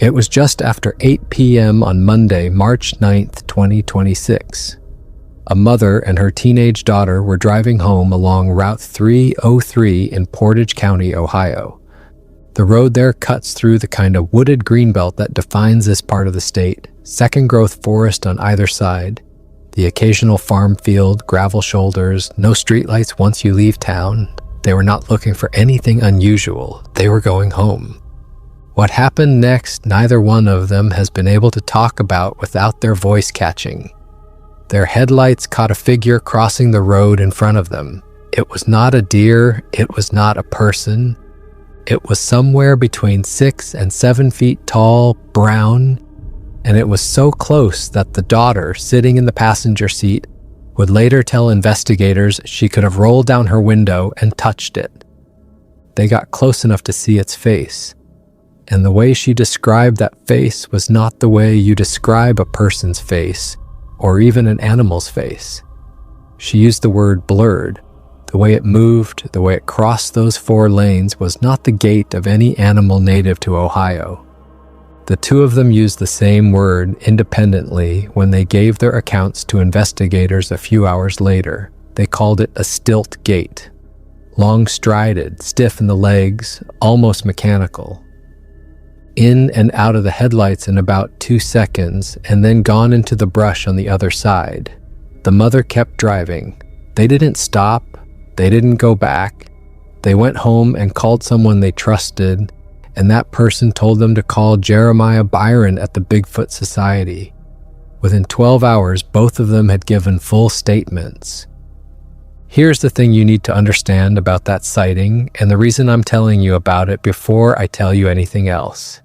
It was just after 8 p.m. on Monday, March 9th, 2026. A mother and her teenage daughter were driving home along Route 303 in Portage County, Ohio. The road there cuts through the kind of wooded greenbelt that defines this part of the state, second-growth forest on either side, the occasional farm field, gravel shoulders, no streetlights once you leave town. They were not looking for anything unusual. They were going home. What happened next, neither one of them has been able to talk about without their voice catching. Their headlights caught a figure crossing the road in front of them. It was not a deer, it was not a person. It was somewhere between 6 and 7 feet tall, brown, and it was so close that the daughter, sitting in the passenger seat, would later tell investigators she could have rolled down her window and touched it. They got close enough to see its face, and the way she described that face was not the way you describe a person's face, or even an animal's face. She used the word blurred. The way it moved, the way it crossed those 4 lanes was not the gait of any animal native to Ohio. The two of them used the same word independently when they gave their accounts to investigators a few hours later. They called it a stilt gait. Long-strided, stiff in the legs, almost mechanical. In and out of the headlights in about 2 seconds, and then gone into the brush on the other side. The mother kept driving. They didn't stop. They didn't go back. They went home and called someone they trusted, and that person told them to call Jeremiah Byron at the Bigfoot Society. Within 12 hours, both of them had given full statements. Here's the thing you need to understand about that sighting, and the reason I'm telling you about it before I tell you anything else.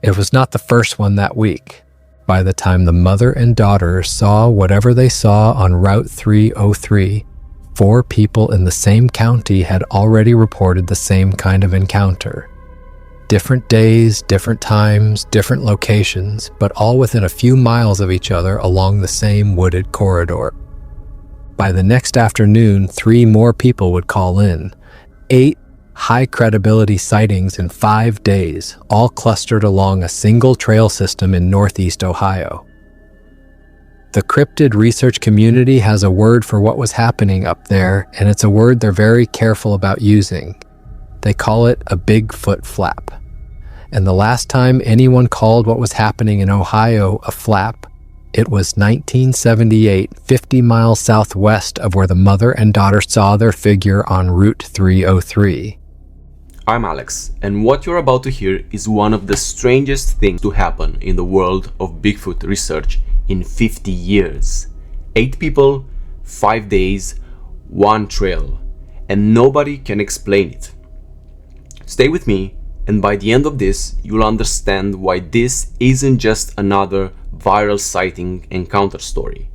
It was not the first one that week. By the time the mother and daughter saw whatever they saw on Route 303, 4 people in the same county had already reported the same kind of encounter. Different days, different times, different locations, but all within a few miles of each other along the same wooded corridor. By the next afternoon, 3 more people would call in. 8 high-credibility sightings in 5 days, all clustered along a single trail system in northeast Ohio. The cryptid research community has a word for what was happening up there, and it's a word they're very careful about using. They call it a Bigfoot flap. And the last time anyone called what was happening in Ohio a flap, it was 1978, 50 miles southwest of where the mother and daughter saw their figure on Route 303. I'm Alex, and what you're about to hear is one of the strangest things to happen in the world of Bigfoot research in 50 years. 8 people, 5 days, 1 trail, and nobody can explain it. Stay with me, and by the end of this, you'll understand why this isn't just another viral sighting encounter story.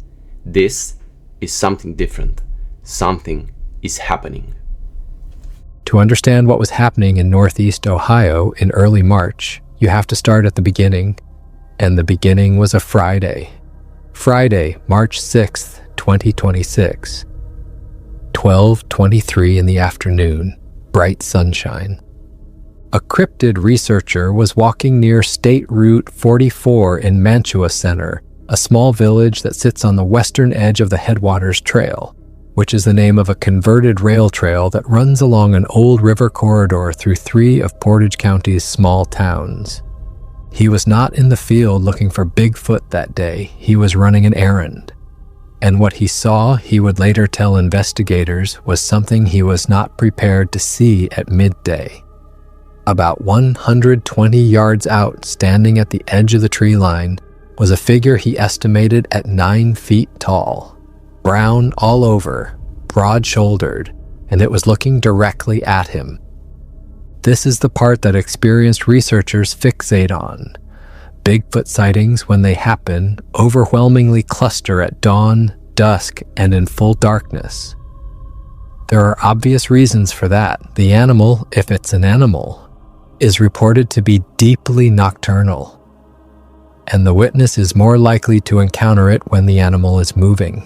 This is something different. Something is happening. To understand what was happening in northeast Ohio in early March, you have to start at the beginning, and the beginning was a Friday. Friday, March 6th, 2026. 12:23 in the afternoon, bright sunshine. A cryptid researcher was walking near State Route 44 in Mantua Center, a small village that sits on the western edge of the Headwaters Trail, which is the name of a converted rail trail that runs along an old river corridor through 3 of Portage County's small towns. He was not in the field looking for Bigfoot that day. He was running an errand. And what he saw, he would later tell investigators, was something he was not prepared to see at midday. About 120 yards out, standing at the edge of the tree line, was a figure he estimated at 9 feet tall. Brown all over, broad-shouldered, and it was looking directly at him. This is the part that experienced researchers fixate on. Bigfoot sightings, when they happen, overwhelmingly cluster at dawn, dusk, and in full darkness. There are obvious reasons for that. The animal, if it's an animal, is reported to be deeply nocturnal, and the witness is more likely to encounter it when the animal is moving.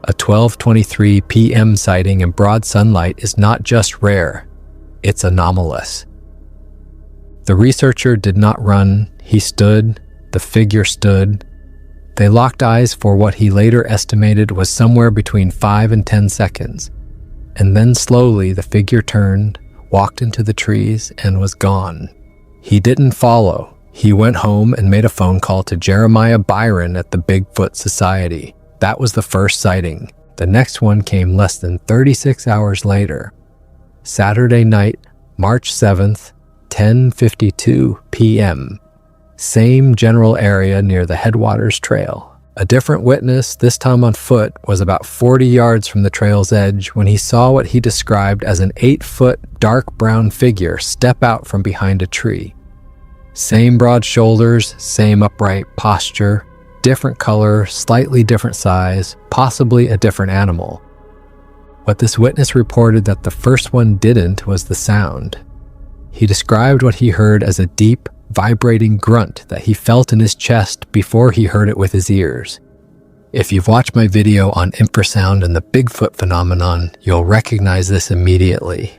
A 12:23 p.m. sighting in broad sunlight is not just rare, it's anomalous. The researcher did not run. He stood. The figure stood. They locked eyes for what he later estimated was somewhere between 5 and 10 seconds. And then slowly the figure turned, walked into the trees, and was gone. He didn't follow. He went home and made a phone call to Jeremiah Byron at the Bigfoot Society. That was the first sighting. The next one came less than 36 hours later. Saturday night, March 7th, 10:52 p.m. Same general area near the Headwaters Trail. A different witness, this time on foot, was about 40 yards from the trail's edge when he saw what he described as an 8-foot dark brown figure step out from behind a tree. Same broad shoulders, same upright posture, different color, slightly different size, possibly a different animal. What this witness reported that the first one didn't was the sound. He described what he heard as a deep, vibrating grunt that he felt in his chest before he heard it with his ears. If you've watched my video on infrasound and the Bigfoot phenomenon, you'll recognize this immediately.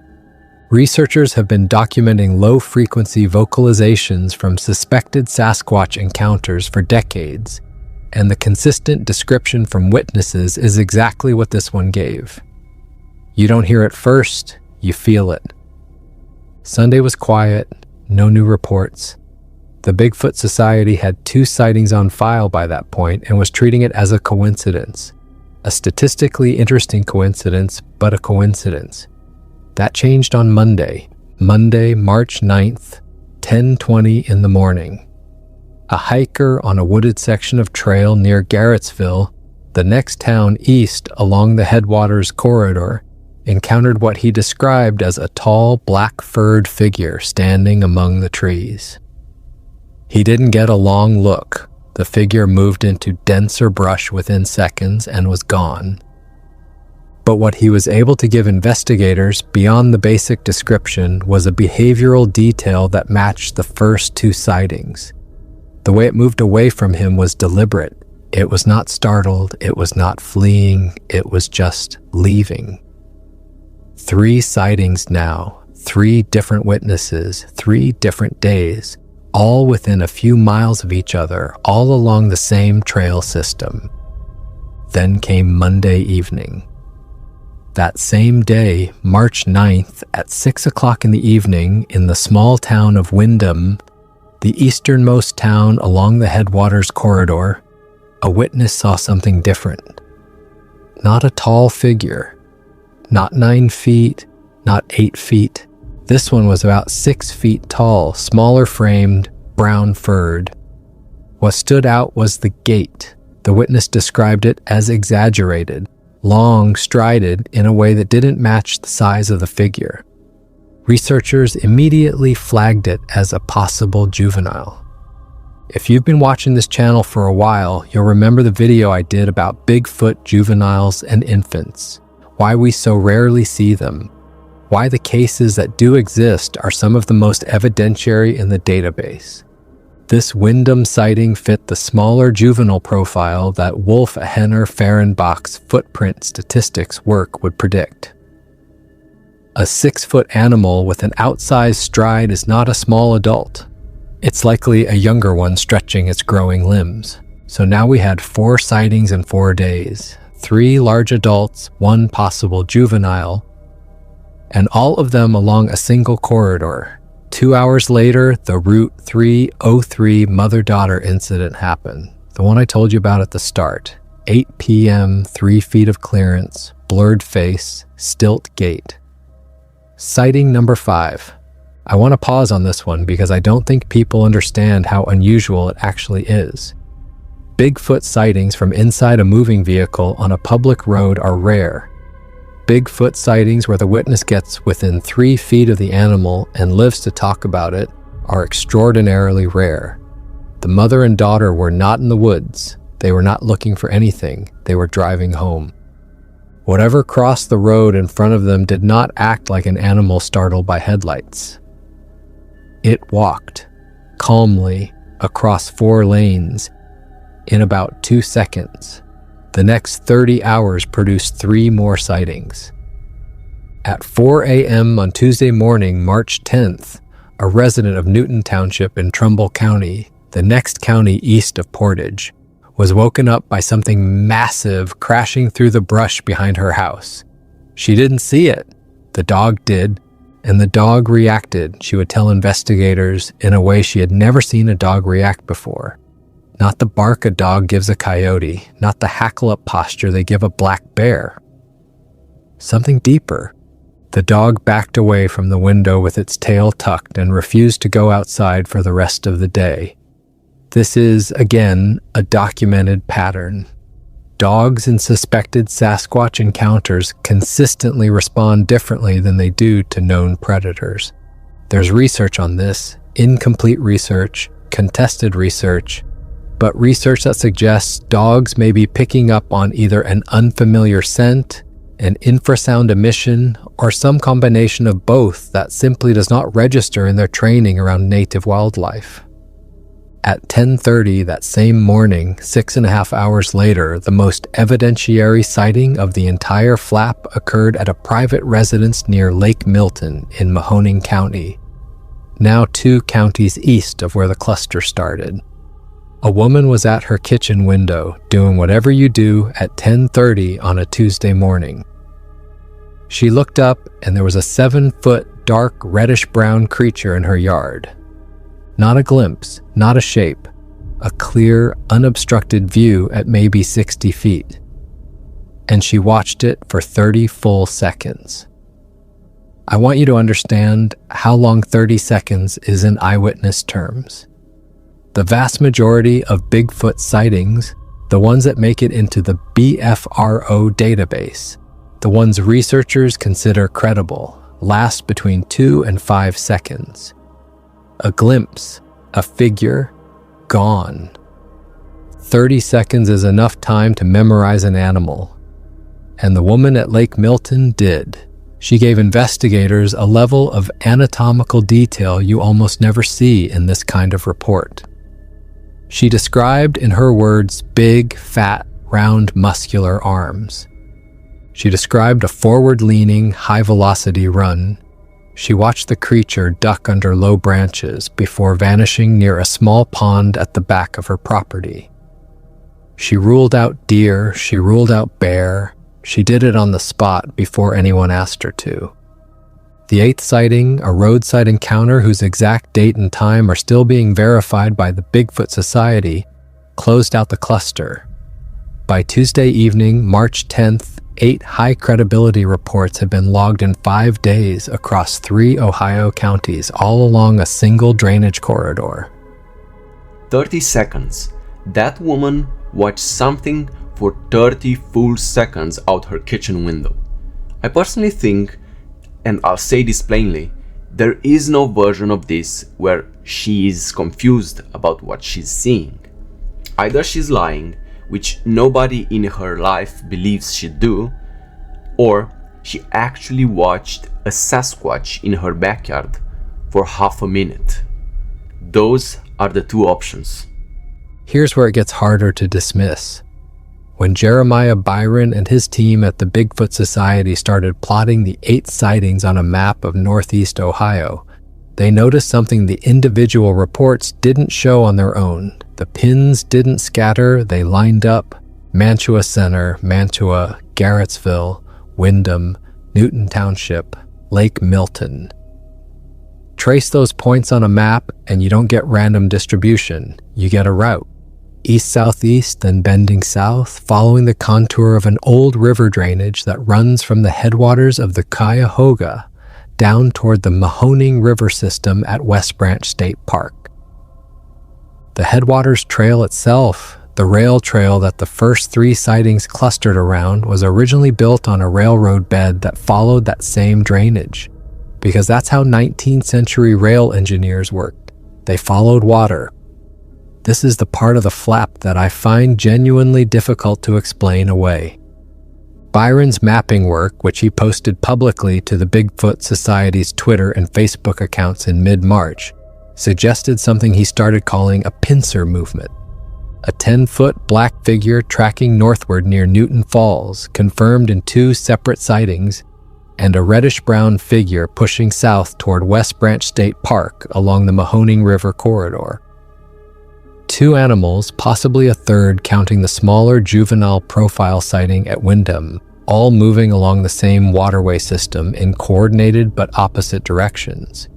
Researchers have been documenting low-frequency vocalizations from suspected Sasquatch encounters for decades, and the consistent description from witnesses is exactly what this one gave. You don't hear it first, you feel it. Sunday was quiet, no new reports. The Bigfoot Society had 2 sightings on file by that point and was treating it as a coincidence. A statistically interesting coincidence, but a coincidence. That changed on Monday, March 9th, 10:20 in the morning. A hiker on a wooded section of trail near Garrettsville, the next town east along the Headwaters corridor, encountered what he described as a tall, black-furred figure standing among the trees. He didn't get a long look. The figure moved into denser brush within seconds and was gone. But what he was able to give investigators beyond the basic description was a behavioral detail that matched the first 2 sightings. The way it moved away from him was deliberate. It was not startled, it was not fleeing, it was just leaving. 3 sightings now, 3 different witnesses, 3 different days, all within a few miles of each other, all along the same trail system. Then came Monday evening. That same day, March 9th, at 6 o'clock in the evening, in the small town of Windham, the easternmost town along the Headwaters corridor, a witness saw something different. Not a tall figure, not 9 feet, not 8 feet. This one was about 6 feet tall, smaller framed, brown furred. What stood out was the gait. The witness described it as exaggerated, long, strided in a way that didn't match the size of the figure. Researchers immediately flagged it as a possible juvenile. If you've been watching this channel for a while, you'll remember the video I did about Bigfoot juveniles and infants, why we so rarely see them, why the cases that do exist are some of the most evidentiary in the database. This Windham sighting fit the smaller juvenile profile that Wolf-Henner-Fehrenbach's footprint statistics work would predict. A 6-foot animal with an outsized stride is not a small adult. It's likely a younger one stretching its growing limbs. So now we had 4 sightings in 4 days, 3 large adults, 1 possible juvenile, and all of them along a single corridor. 2 hours later, the Route 303 mother-daughter incident happened. The one I told you about at the start. 8 p.m., 3 feet of clearance, blurred face, stilt gait. Sighting number 5. I want to pause on this one because I don't think people understand how unusual it actually is. Bigfoot sightings from inside a moving vehicle on a public road are rare. Bigfoot sightings where the witness gets within 3 feet of the animal and lives to talk about it are extraordinarily rare. The mother and daughter were not in the woods. They were not looking for anything. They were driving home. Whatever crossed the road in front of them did not act like an animal startled by headlights. It walked, calmly, across 4 lanes in about 2 seconds. The next 30 hours produced 3 more sightings. At 4 a.m. on Tuesday morning, March 10th, a resident of Newton Township in Trumbull County, the next county east of Portage, was woken up by something massive crashing through the brush behind her house. She didn't see it. The dog did, and the dog reacted, she would tell investigators, in a way she had never seen a dog react before. Not the bark a dog gives a coyote, not the hackle-up posture they give a black bear. Something deeper. The dog backed away from the window with its tail tucked and refused to go outside for the rest of the day. This is, again, a documented pattern. Dogs in suspected Sasquatch encounters consistently respond differently than they do to known predators. There's research on this, incomplete research, contested research, but research that suggests dogs may be picking up on either an unfamiliar scent, an infrasound emission, or some combination of both that simply does not register in their training around native wildlife. At 10:30 that same morning, 6.5 hours later, the most evidentiary sighting of the entire flap occurred at a private residence near Lake Milton in Mahoning County, now 2 counties east of where the cluster started. A woman was at her kitchen window, doing whatever you do at 10:30 on a Tuesday morning. She looked up and there was a 7-foot dark reddish-brown creature in her yard. Not a glimpse, not a shape, a clear, unobstructed view at maybe 60 feet. And she watched it for 30 full seconds. I want you to understand how long 30 seconds is in eyewitness terms. The vast majority of Bigfoot sightings, the ones that make it into the BFRO database, the ones researchers consider credible, last between 2 and 5 seconds. A glimpse, a figure, gone. 30 seconds is enough time to memorize an animal. And the woman at Lake Milton did. She gave investigators a level of anatomical detail you almost never see in this kind of report. She described, in her words, big, fat, round, muscular arms. She described a forward-leaning, high-velocity run. She watched the creature duck under low branches before vanishing near a small pond at the back of her property. She ruled out deer, she ruled out bear. She did it on the spot before anyone asked her to. The 8th sighting, a roadside encounter whose exact date and time are still being verified by the Bigfoot Society, closed out the cluster. By Tuesday evening, March 10th, 8 high-credibility reports had been logged in 5 days across 3 Ohio counties, all along a single drainage corridor. 30 seconds. That woman watched something for 30 full seconds out her kitchen window. I personally think, and I'll say this plainly, there is no version of this where she is confused about what she's seeing. Either she's lying, which nobody in her life believes she'd do, or she actually watched a Sasquatch in her backyard for half a minute. Those are the 2 options. Here's where it gets harder to dismiss. When Jeremiah Byron and his team at the Bigfoot Society started plotting the 8 sightings on a map of northeast Ohio, they noticed something the individual reports didn't show on their own. The pins didn't scatter, they lined up. Mantua Center, Mantua, Garrettsville, Windham, Newton Township, Lake Milton. Trace those points on a map and you don't get random distribution, you get a route. East-southeast, then bending south, following the contour of an old river drainage that runs from the headwaters of the Cuyahoga down toward the Mahoning River system at West Branch State Park. The Headwaters Trail itself, the rail trail that the first 3 sightings clustered around, was originally built on a railroad bed that followed that same drainage, because that's how 19th century rail engineers worked. They followed water. This is the part of the flap that I find genuinely difficult to explain away. Byron's mapping work, which he posted publicly to the Bigfoot Society's Twitter and Facebook accounts in mid-March, suggested something he started calling a pincer movement. A 10-foot black figure tracking northward near Newton Falls, confirmed in 2 separate sightings, and a reddish-brown figure pushing south toward West Branch State Park along the Mahoning River corridor. 2 animals, possibly a third counting the smaller juvenile profile sighting at Windham, all moving along the same waterway system in coordinated but opposite directions.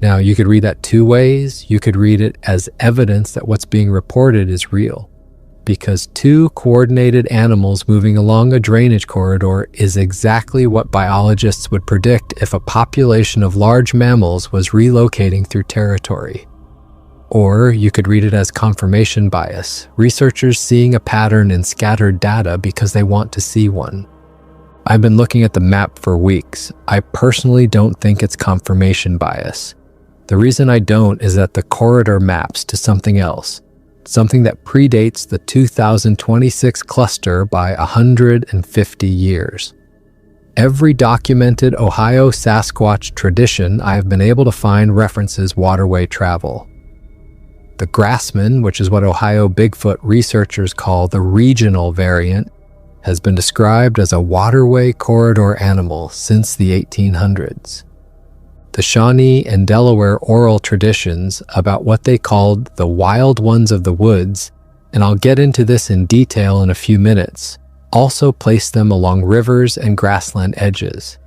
Now, you could read that 2 ways. You could read it as evidence that what's being reported is real, because 2 coordinated animals moving along a drainage corridor is exactly what biologists would predict if a population of large mammals was relocating through territory. Or you could read it as confirmation bias, researchers seeing a pattern in scattered data because they want to see one. I've been looking at the map for weeks. I personally don't think it's confirmation bias. The reason I don't is that the corridor maps to something else, something that predates the 2026 cluster by 150 years. Every documented Ohio Sasquatch tradition I have been able to find references waterway travel. The Grassman, which is what Ohio Bigfoot researchers call the regional variant, has been described as a waterway corridor animal since the 1800s. The Shawnee and Delaware oral traditions about what they called the wild ones of the woods, and I'll get into this in detail in a few minutes, also place them along rivers and grassland edges.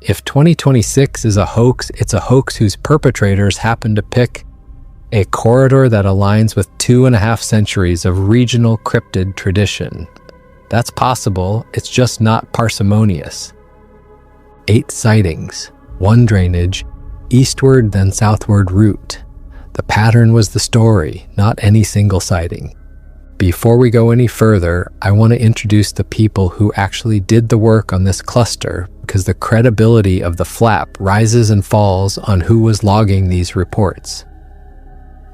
If 2026 is a hoax, it's a hoax whose perpetrators happen to pick a corridor that aligns with 2.5 centuries of regional cryptid tradition. That's possible, it's just not parsimonious. 8 sightings. 1 drainage, eastward then southward route. The pattern was the story, not any single sighting. Before we go any further, I want to introduce the people who actually did the work on this cluster, because the credibility of the flap rises and falls on who was logging these reports.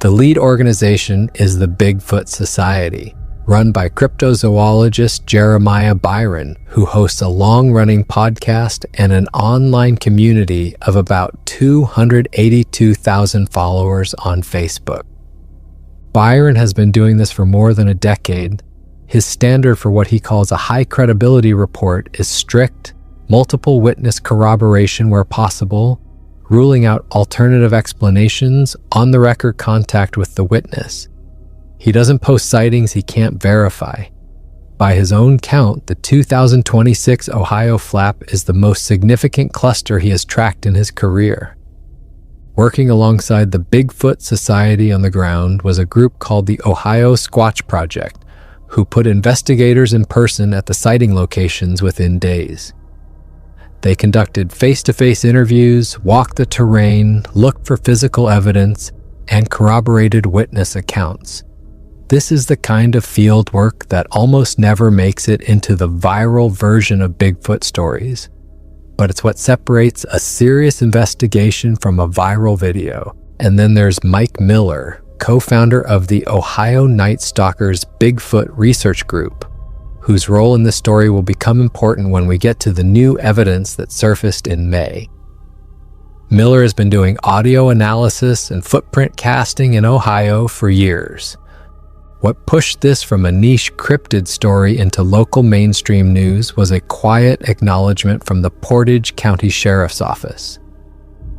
The lead organization is the Bigfoot Society, run by cryptozoologist Jeremiah Byron, who hosts a long-running podcast and an online community of about 282,000 followers on Facebook. Byron has been doing this for more than a decade. His standard for what he calls a high-credibility report is strict, multiple witness corroboration where possible, ruling out alternative explanations, on-the-record contact with the witness. He doesn't post sightings he can't verify. By his own count, the 2026 Ohio flap is the most significant cluster he has tracked in his career. Working alongside the Bigfoot Society on the ground was a group called the Ohio Squatch Project, who put investigators in person at the sighting locations within days. They conducted face-to-face interviews, walked the terrain, looked for physical evidence, and corroborated witness accounts. This is the kind of field work that almost never makes it into the viral version of Bigfoot stories. But it's what separates a serious investigation from a viral video. And then there's Mike Miller, co-founder of the Ohio Night Stalkers Bigfoot Research Group, whose role in this story will become important when we get to the new evidence that surfaced in May. Miller has been doing audio analysis and footprint casting in Ohio for years. What pushed this from a niche cryptid story into local mainstream news was a quiet acknowledgement from the Portage County Sheriff's Office.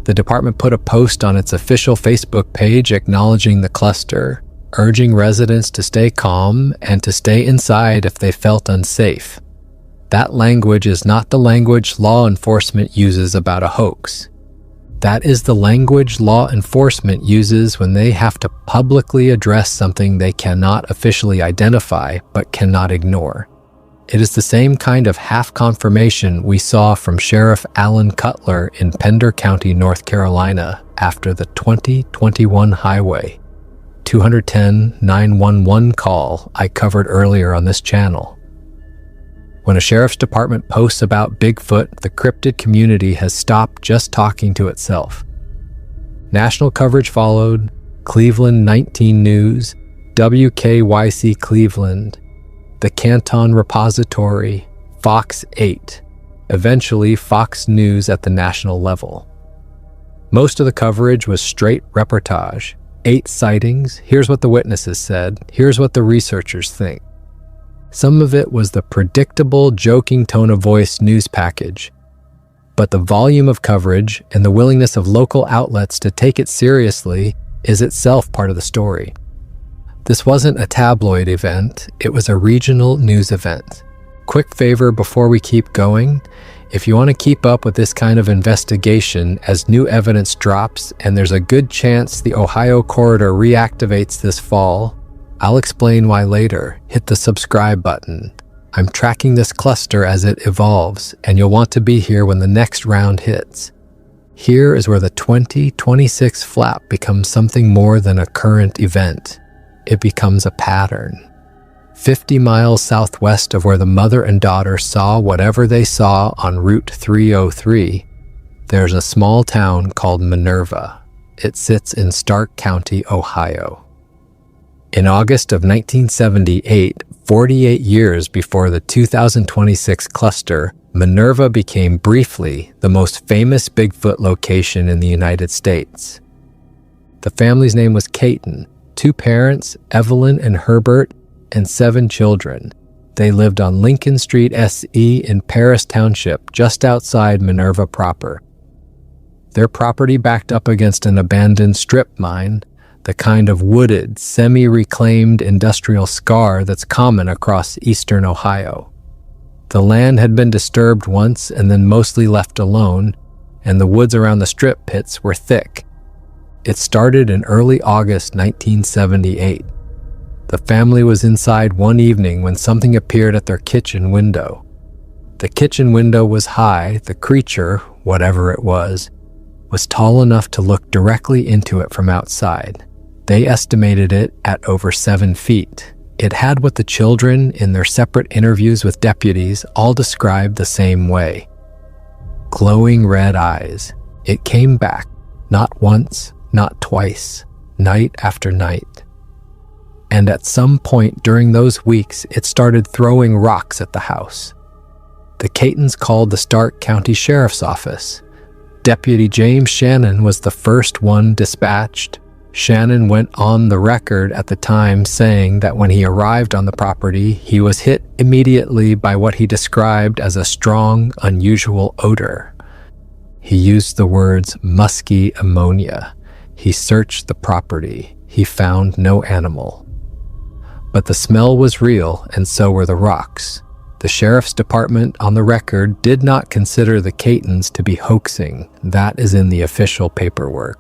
The department put a post on its official Facebook page acknowledging the cluster, urging residents to stay calm and to stay inside if they felt unsafe. That language is not the language law enforcement uses about a hoax. That is the language law enforcement uses when they have to publicly address something they cannot officially identify but cannot ignore. It is the same kind of half confirmation we saw from Sheriff Alan Cutler in Pender County, North Carolina after the 2021 Highway 210 911 call I covered earlier on this channel. When a sheriff's department posts about Bigfoot, the cryptid community has stopped just talking to itself. National coverage followed: Cleveland 19 News, WKYC Cleveland, the Canton Repository, Fox 8, eventually Fox News at the national level. Most of the coverage was straight reportage. 8 sightings, here's what the witnesses said, here's what the researchers think. Some of it was the predictable, joking tone of voice news package. But the volume of coverage and the willingness of local outlets to take it seriously is itself part of the story. This wasn't a tabloid event, it was a regional news event. Quick favor before we keep going, if you want to keep up with this kind of investigation as new evidence drops and there's a good chance the Ohio corridor reactivates this fall, I'll explain why later. Hit the subscribe button. I'm tracking this cluster as it evolves, and you'll want to be here when the next round hits. Here is where the 2026 flap becomes something more than a current event. It becomes a pattern. 50 miles southwest of where the mother and daughter saw whatever they saw on Route 303, there's a small town called Minerva. It sits in Stark County, Ohio. In August of 1978, 48 years before the 2026 cluster, Minerva became briefly the most famous Bigfoot location in the United States. The family's name was Caton, 2 parents, Evelyn and Herbert, and 7 children. They lived on Lincoln Street SE in Paris Township, just outside Minerva proper. Their property backed up against an abandoned strip mine, the kind of wooded, semi-reclaimed industrial scar that's common across eastern Ohio. The land had been disturbed once and then mostly left alone, and the woods around the strip pits were thick. It started in early August 1978. The family was inside one evening when something appeared at their kitchen window. The kitchen window was high. The creature, whatever it was tall enough to look directly into it from outside. They estimated it at over 7 feet. It had what the children, in their separate interviews with deputies, all described the same way. Glowing red eyes. It came back, not once, not twice, night after night. And at some point during those weeks, it started throwing rocks at the house. The Catons called the Stark County Sheriff's Office. Deputy James Shannon was the first one dispatched. Shannon went on the record at the time saying that when he arrived on the property, he was hit immediately by what he described as a strong, unusual odor. He used the words musky ammonia. He searched the property. He found no animal. But the smell was real, and so were the rocks. The sheriff's department, on the record, did not consider the Catons to be hoaxing. That is in the official paperwork.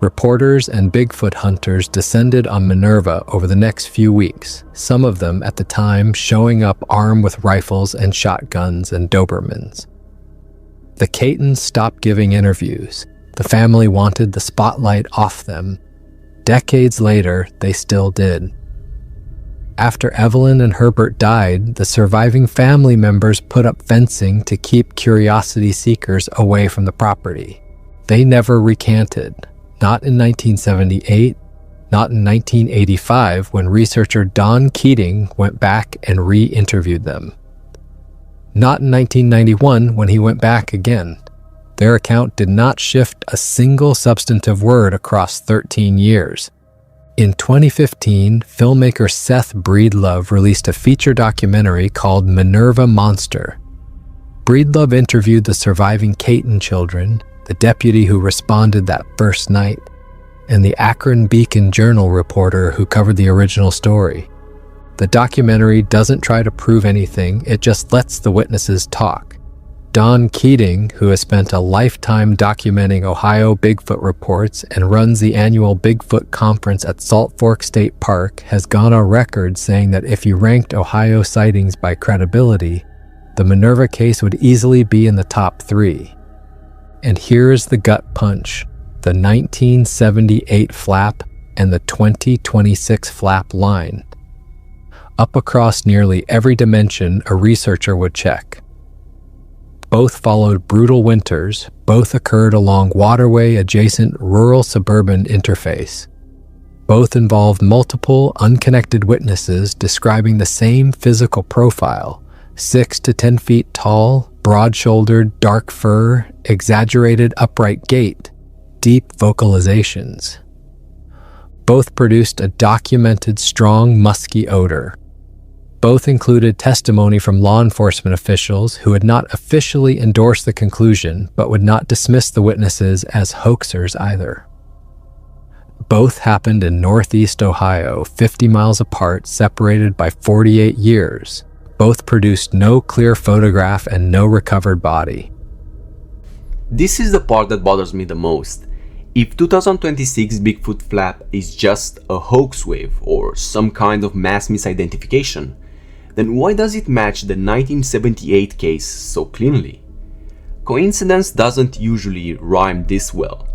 Reporters and Bigfoot hunters descended on Minerva over the next few weeks, some of them at the time showing up armed with rifles and shotguns and Dobermans. The Catons stopped giving interviews. The family wanted the spotlight off them. Decades later, they still did. After Evelyn and Herbert died, the surviving family members put up fencing to keep curiosity seekers away from the property. They never recanted, not in 1978, not in 1985 when researcher Don Keating went back and re-interviewed them. Not in 1991 when he went back again. Their account did not shift a single substantive word across 13 years. In 2015, filmmaker Seth Breedlove released a feature documentary called Minerva Monster. Breedlove interviewed the surviving Caton children, the deputy who responded that first night, and the Akron Beacon-Journal reporter who covered the original story. The documentary doesn't try to prove anything, it just lets the witnesses talk. Don Keating, who has spent a lifetime documenting Ohio Bigfoot reports and runs the annual Bigfoot conference at Salt Fork State Park, has gone on record saying that if you ranked Ohio sightings by credibility, the Minerva case would easily be in the top 3. And here's the gut punch: the 1978 flap and the 2026 flap line. Up across nearly every dimension a researcher would check. Both followed brutal winters, both occurred along waterway-adjacent rural-suburban interface. Both involved multiple, unconnected witnesses describing the same physical profile: 6 to 10 feet tall, broad-shouldered, dark fur, exaggerated upright gait, deep vocalizations. Both produced a documented strong musky odor. Both included testimony from law enforcement officials who had not officially endorsed the conclusion, but would not dismiss the witnesses as hoaxers either. Both happened in northeast Ohio, 50 miles apart, separated by 48 years. Both produced no clear photograph and no recovered body. This is the part that bothers me the most. If 2026 Bigfoot flap is just a hoax wave or some kind of mass misidentification, then why does it match the 1978 case so cleanly? Coincidence doesn't usually rhyme this well.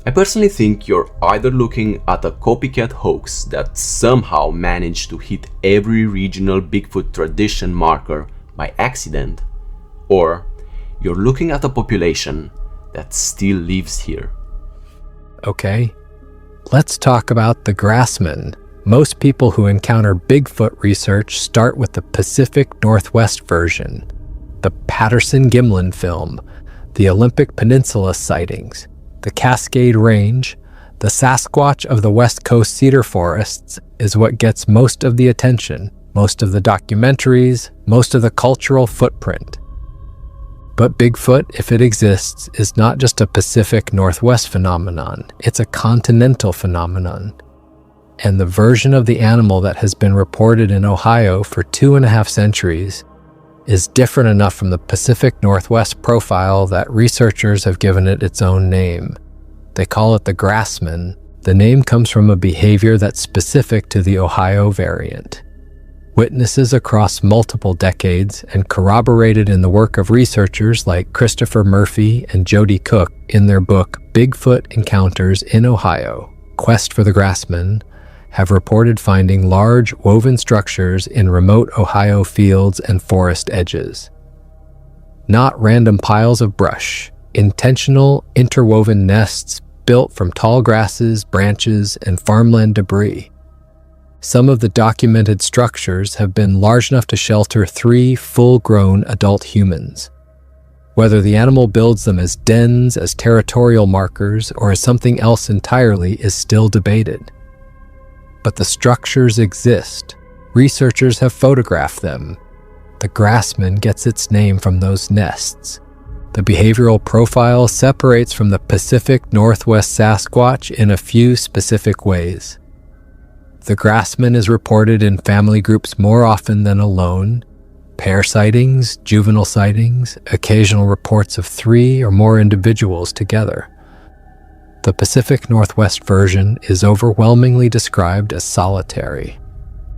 I personally think you're either looking at a copycat hoax that somehow managed to hit every regional Bigfoot tradition marker by accident, or you're looking at a population that still lives here. Okay, let's talk about the Grassman. Most people who encounter Bigfoot research start with the Pacific Northwest version, the Patterson-Gimlin film, the Olympic Peninsula sightings, the Cascade Range. The Sasquatch of the West Coast cedar forests is what gets most of the attention, most of the documentaries, most of the cultural footprint. But Bigfoot, if it exists, is not just a Pacific Northwest phenomenon, it's a continental phenomenon. And the version of the animal that has been reported in Ohio for 2.5 centuries is different enough from the Pacific Northwest profile that researchers have given it its own name. They call it the Grassman. The name comes from a behavior that's specific to the Ohio variant. Witnesses across multiple decades and corroborated in the work of researchers like Christopher Murphy and Jody Cook in their book Bigfoot Encounters in Ohio, Quest for the Grassman, have reported finding large woven structures in remote Ohio fields and forest edges. Not random piles of brush, intentional interwoven nests built from tall grasses, branches, and farmland debris. Some of the documented structures have been large enough to shelter 3 full-grown adult humans. Whether the animal builds them as dens, as territorial markers, or as something else entirely is still debated. But the structures exist. Researchers have photographed them. The Grassman gets its name from those nests. The behavioral profile separates from the Pacific Northwest Sasquatch in a few specific ways. The Grassman is reported in family groups more often than alone. Pair sightings, juvenile sightings, occasional reports of 3 or more individuals together. The Pacific Northwest version is overwhelmingly described as solitary.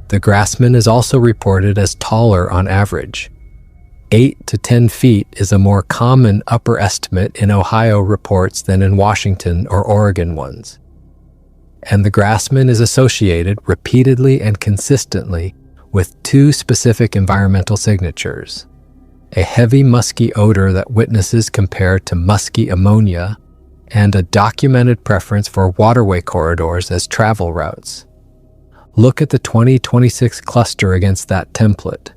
The Grassman is also reported as taller on average. 8 to 10 feet is a more common upper estimate in Ohio reports than in Washington or Oregon ones. And the Grassman is associated repeatedly and consistently with 2 specific environmental signatures: a heavy musky odor that witnesses compare to musky ammonia, and a documented preference for waterway corridors as travel routes. Look at the 2026 cluster against that template.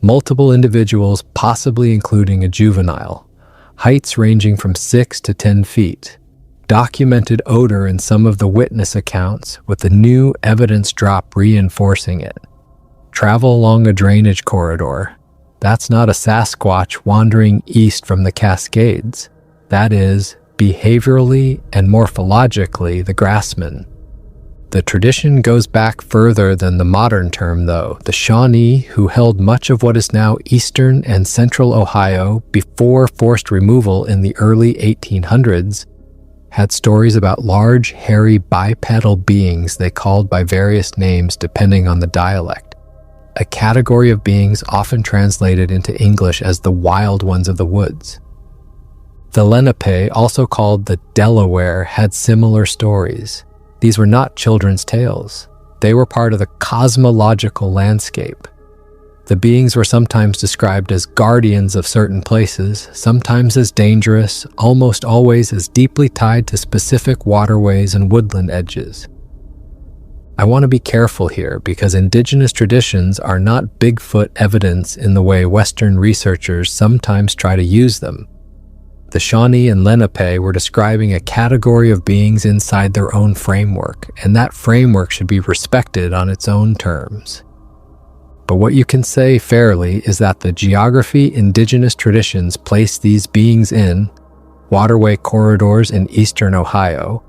Multiple individuals, possibly including a juvenile. Heights ranging from 6 to 10 feet. Documented odor in some of the witness accounts, with the new evidence drop reinforcing it. Travel along a drainage corridor. That's not a Sasquatch wandering east from the Cascades. That is, behaviorally and morphologically, the Grassman. The tradition goes back further than the modern term, though. The Shawnee, who held much of what is now eastern and central Ohio before forced removal in the early 1800s, had stories about large, hairy, bipedal beings they called by various names depending on the dialect, a category of beings often translated into English as the wild ones of the woods. The Lenape, also called the Delaware, had similar stories. These were not children's tales. They were part of the cosmological landscape. The beings were sometimes described as guardians of certain places, sometimes as dangerous, almost always as deeply tied to specific waterways and woodland edges. I want to be careful here because indigenous traditions are not Bigfoot evidence in the way Western researchers sometimes try to use them. The Shawnee and Lenape were describing a category of beings inside their own framework, and that framework should be respected on its own terms. But what you can say fairly is that the geography indigenous traditions place these beings in, waterway corridors in eastern Ohio,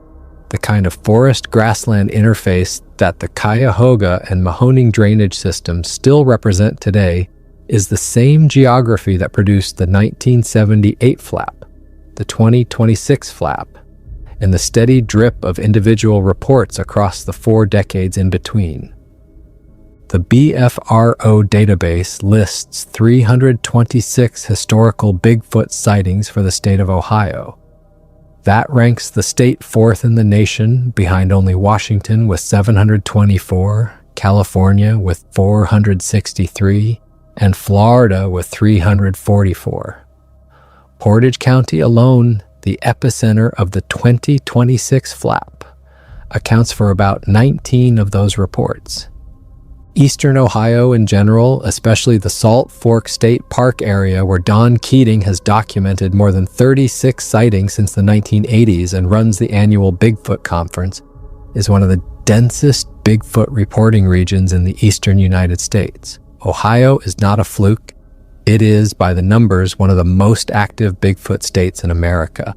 the kind of forest-grassland interface that the Cuyahoga and Mahoning drainage systems still represent today, is the same geography that produced the 1978 flap, the 2026 flap, and the steady drip of individual reports across the 4 decades in between. The BFRO database lists 326 historical Bigfoot sightings for the state of Ohio. That ranks the state 4th in the nation, behind only Washington with 724, California with 463, and Florida with 344. Portage County alone, the epicenter of the 2026 flap, accounts for about 19 of those reports. Eastern Ohio in general, especially the Salt Fork State Park area where Don Keating has documented more than 36 sightings since the 1980s and runs the annual Bigfoot Conference, is one of the densest Bigfoot reporting regions in the eastern United States. Ohio is not a fluke. It is, by the numbers, one of the most active Bigfoot states in America.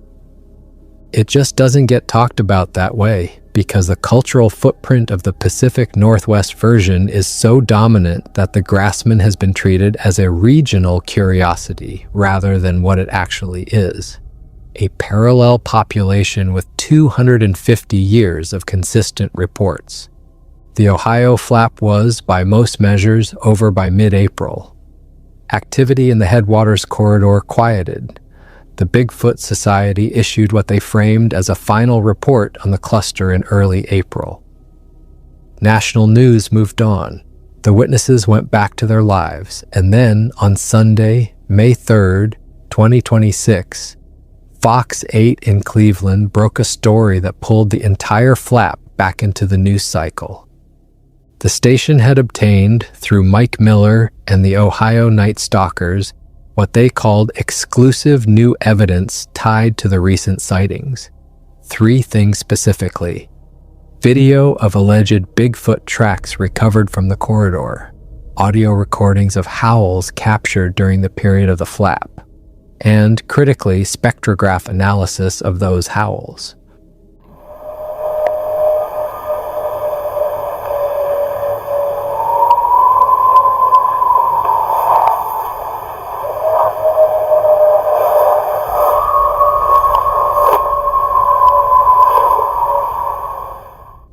It just doesn't get talked about that way because the cultural footprint of the Pacific Northwest version is so dominant that the Grassman has been treated as a regional curiosity rather than what it actually is. A parallel population with 250 years of consistent reports. The Ohio flap was, by most measures, over by mid-April. Activity in the headwaters corridor quieted. The Bigfoot Society issued what they framed as a final report on the cluster in early April. National news moved on. The witnesses went back to their lives, and then, on Sunday, May 3rd, 2026, Fox 8 in Cleveland broke a story that pulled the entire flap back into the news cycle. The station had obtained, through Mike Miller and the Ohio Night Stalkers, what they called exclusive new evidence tied to the recent sightings. 3 things specifically. Video of alleged Bigfoot tracks recovered from the corridor. Audio recordings of howls captured during the period of the flap. And, critically, spectrograph analysis of those howls.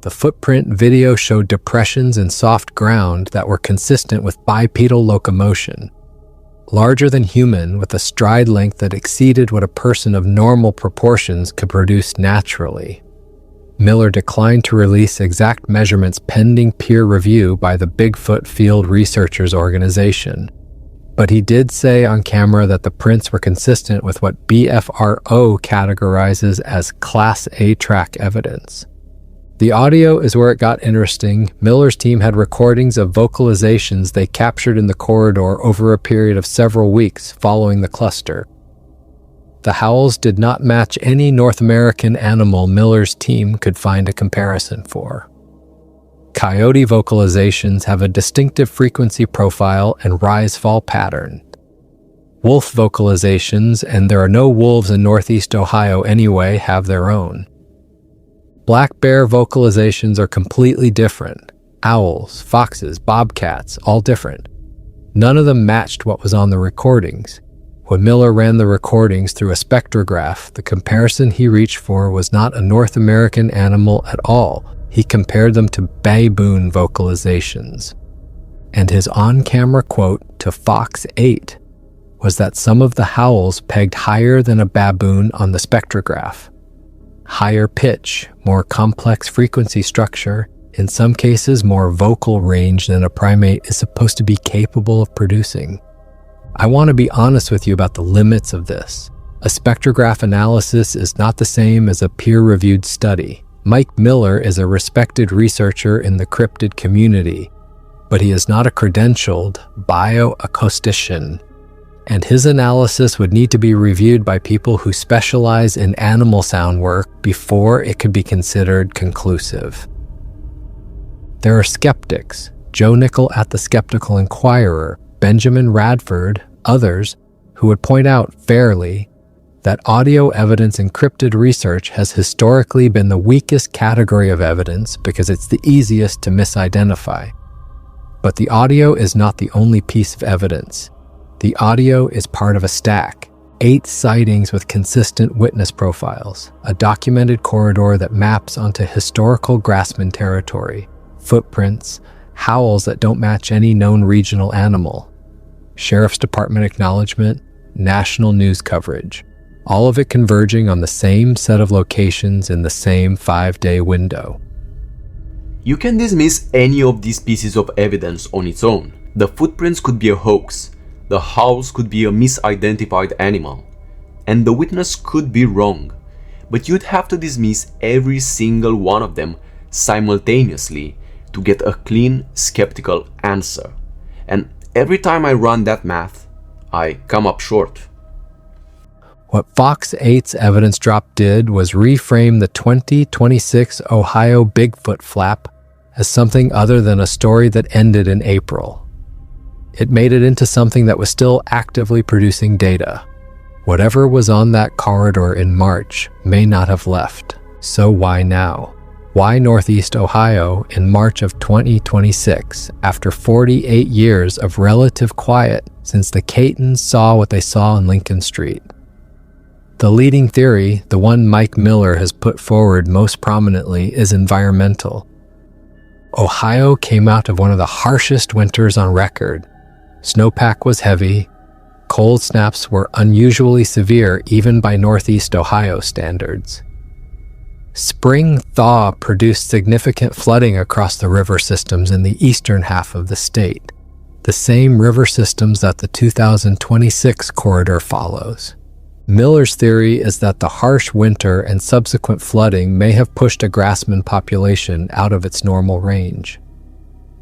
The footprint video showed depressions in soft ground that were consistent with bipedal locomotion. Larger than human, with a stride length that exceeded what a person of normal proportions could produce naturally. Miller declined to release exact measurements pending peer review by the Bigfoot Field Researchers Organization. But he did say on camera that the prints were consistent with what BFRO categorizes as Class A track evidence. The audio is where it got interesting. Miller's team had recordings of vocalizations they captured in the corridor over a period of several weeks following the cluster. The howls did not match any North American animal Miller's team could find a comparison for. Coyote vocalizations have a distinctive frequency profile and rise-fall pattern. Wolf vocalizations, and there are no wolves in Northeast Ohio anyway, have their own. Black bear vocalizations are completely different. Owls, foxes, bobcats, all different. None of them matched what was on the recordings. When Miller ran the recordings through a spectrograph, the comparison he reached for was not a North American animal at all. He compared them to baboon vocalizations. And his on-camera quote to Fox 8 was that some of the howls pegged higher than a baboon on the spectrograph. Higher pitch, more complex frequency structure, in some cases more vocal range than a primate is supposed to be capable of producing. I want to be honest with you about the limits of this. A spectrograph analysis is not the same as a peer-reviewed study. Mike Miller is a respected researcher in the cryptid community, but he is not a credentialed bioacoustician, and his analysis would need to be reviewed by people who specialize in animal sound work before it could be considered conclusive. There are skeptics, Joe Nickel at the Skeptical Inquirer, Benjamin Radford, others, who would point out fairly that audio evidence encrypted research has historically been the weakest category of evidence because it's the easiest to misidentify. But the audio is not the only piece of evidence. The audio is part of a stack. 8 sightings with consistent witness profiles, a documented corridor that maps onto historical Grassman territory, footprints, howls that don't match any known regional animal, Sheriff's Department acknowledgement, national news coverage, all of it converging on the same set of locations in the same 5-day window. You can dismiss any of these pieces of evidence on its own. The footprints could be a hoax, the howls could be a misidentified animal, and the witness could be wrong, but you'd have to dismiss every single one of them simultaneously to get a clean, skeptical answer. And every time I run that math, I come up short. What Fox 8's evidence drop did was reframe the 2026 Ohio Bigfoot flap as something other than a story that ended in April. It made it into something that was still actively producing data. Whatever was on that corridor in March may not have left. So why now? Why Northeast Ohio in March of 2026, after 48 years of relative quiet since the Catons saw what they saw on Lincoln Street? The leading theory, the one Mike Miller has put forward most prominently, is environmental. Ohio came out of one of the harshest winters on record. Snowpack was heavy. Cold snaps were unusually severe even by Northeast Ohio standards. Spring thaw produced significant flooding across the river systems in the eastern half of the state, the same river systems that the 2026 corridor follows. Miller's theory is that the harsh winter and subsequent flooding may have pushed a Grassman population out of its normal range.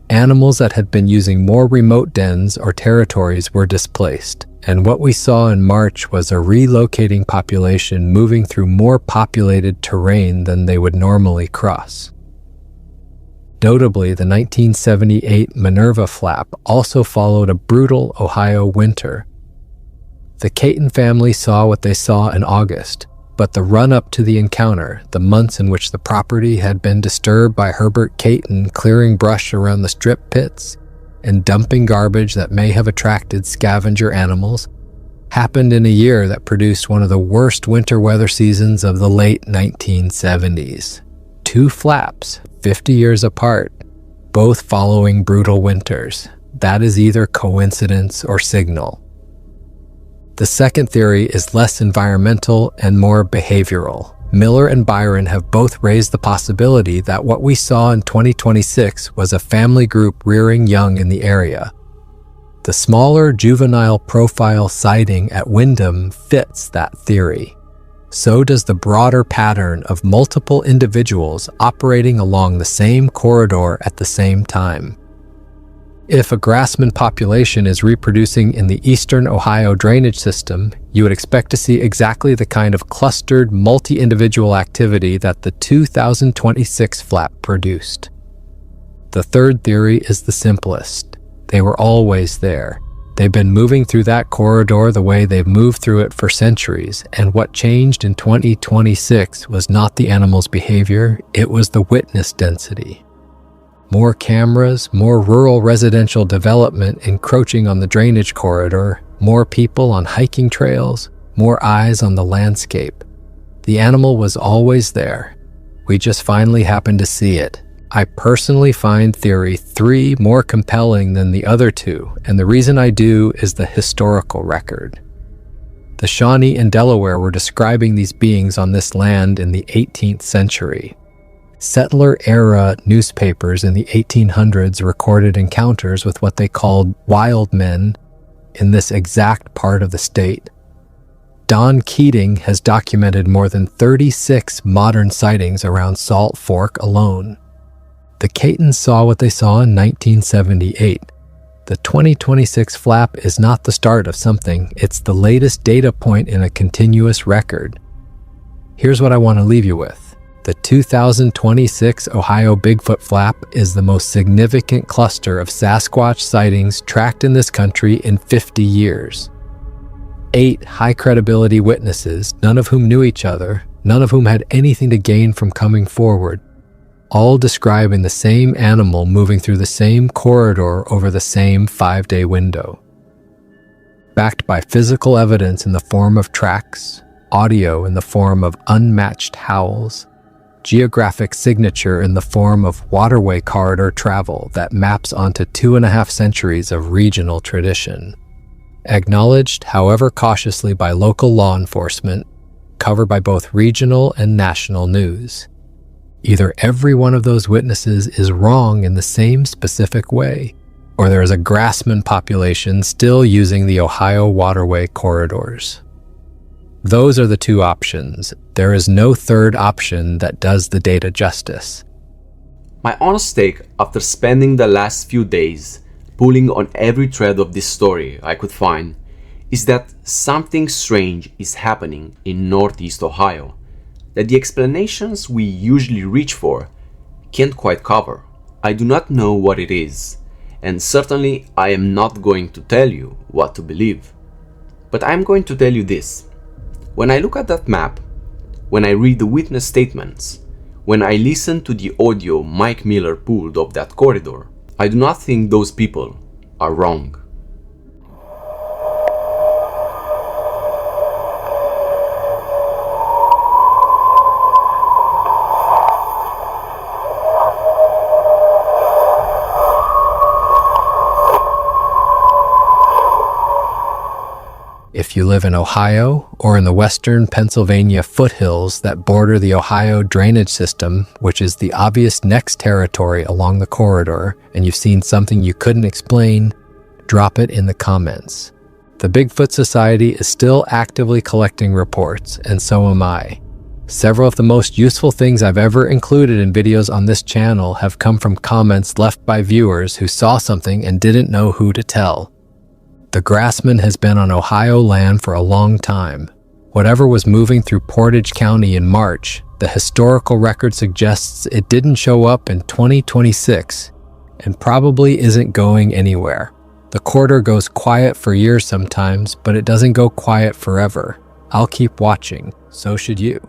Animals that had been using more remote dens or territories were displaced, and what we saw in March was a relocating population moving through more populated terrain than they would normally cross. Notably, the 1978 Minerva flap also followed a brutal Ohio winter. The Caton family saw what they saw in August, but the run-up to the encounter, the months in which the property had been disturbed by Herbert Caton clearing brush around the strip pits and dumping garbage that may have attracted scavenger animals, happened in a year that produced one of the worst winter weather seasons of the late 1970s. 2 flaps, 50 years apart, both following brutal winters. That is either coincidence or signal. The second theory is less environmental and more behavioral. Miller and Byron have both raised the possibility that what we saw in 2026 was a family group rearing young in the area. The smaller juvenile profile sighting at Wyndham fits that theory. So does the broader pattern of multiple individuals operating along the same corridor at the same time. If a Grassman population is reproducing in the eastern Ohio drainage system, you would expect to see exactly the kind of clustered, multi-individual activity that the 2026 flap produced. The third theory is the simplest. They were always there. They've been moving through that corridor the way they've moved through it for centuries, and what changed in 2026 was not the animal's behavior, it was the witness density. More cameras, more rural residential development encroaching on the drainage corridor, more people on hiking trails, more eyes on the landscape. The animal was always there. We just finally happened to see it. I personally find theory 3 more compelling than the other 2, and the reason I do is the historical record. The Shawnee and Delaware were describing these beings on this land in the 18th century. Settler-era newspapers in the 1800s recorded encounters with what they called wild men in this exact part of the state. Don Keating has documented more than 36 modern sightings around Salt Fork alone. The Catons saw what they saw in 1978. The 2026 flap is not the start of something, it's the latest data point in a continuous record. Here's what I want to leave you with. The 2026 Ohio Bigfoot Flap is the most significant cluster of Sasquatch sightings tracked in this country in 50 years. 8 high-credibility witnesses, none of whom knew each other, none of whom had anything to gain from coming forward, all describing the same animal moving through the same corridor over the same 5-day window. Backed by physical evidence in the form of tracks, audio in the form of unmatched howls, geographic signature in the form of waterway corridor travel that maps onto 2.5 centuries of regional tradition. Acknowledged, however cautiously, by local law enforcement, covered by both regional and national news. Either every one of those witnesses is wrong in the same specific way, or there is a Grassman population still using the Ohio waterway corridors. Those are the 2 options. There is no third option that does the data justice. My honest take after spending the last few days pulling on every thread of this story I could find is that something strange is happening in Northeast Ohio that the explanations we usually reach for can't quite cover. I do not know what it is, and certainly I am not going to tell you what to believe. But I am going to tell you this. When I look at that map, when I read the witness statements, when I listen to the audio Mike Miller pulled of that corridor, I do not think those people are wrong. If you live in Ohio or in the western Pennsylvania foothills that border the Ohio drainage system, which is the obvious next territory along the corridor, and you've seen something you couldn't explain, drop it in the comments. The Bigfoot Society is still actively collecting reports, and so am I. Several of the most useful things I've ever included in videos on this channel have come from comments left by viewers who saw something and didn't know who to tell. The Grassman has been on Ohio land for a long time. Whatever was moving through Portage County in March, the historical record suggests it didn't show up in 2026 and probably isn't going anywhere. The corridor goes quiet for years sometimes, but it doesn't go quiet forever. I'll keep watching, so should you.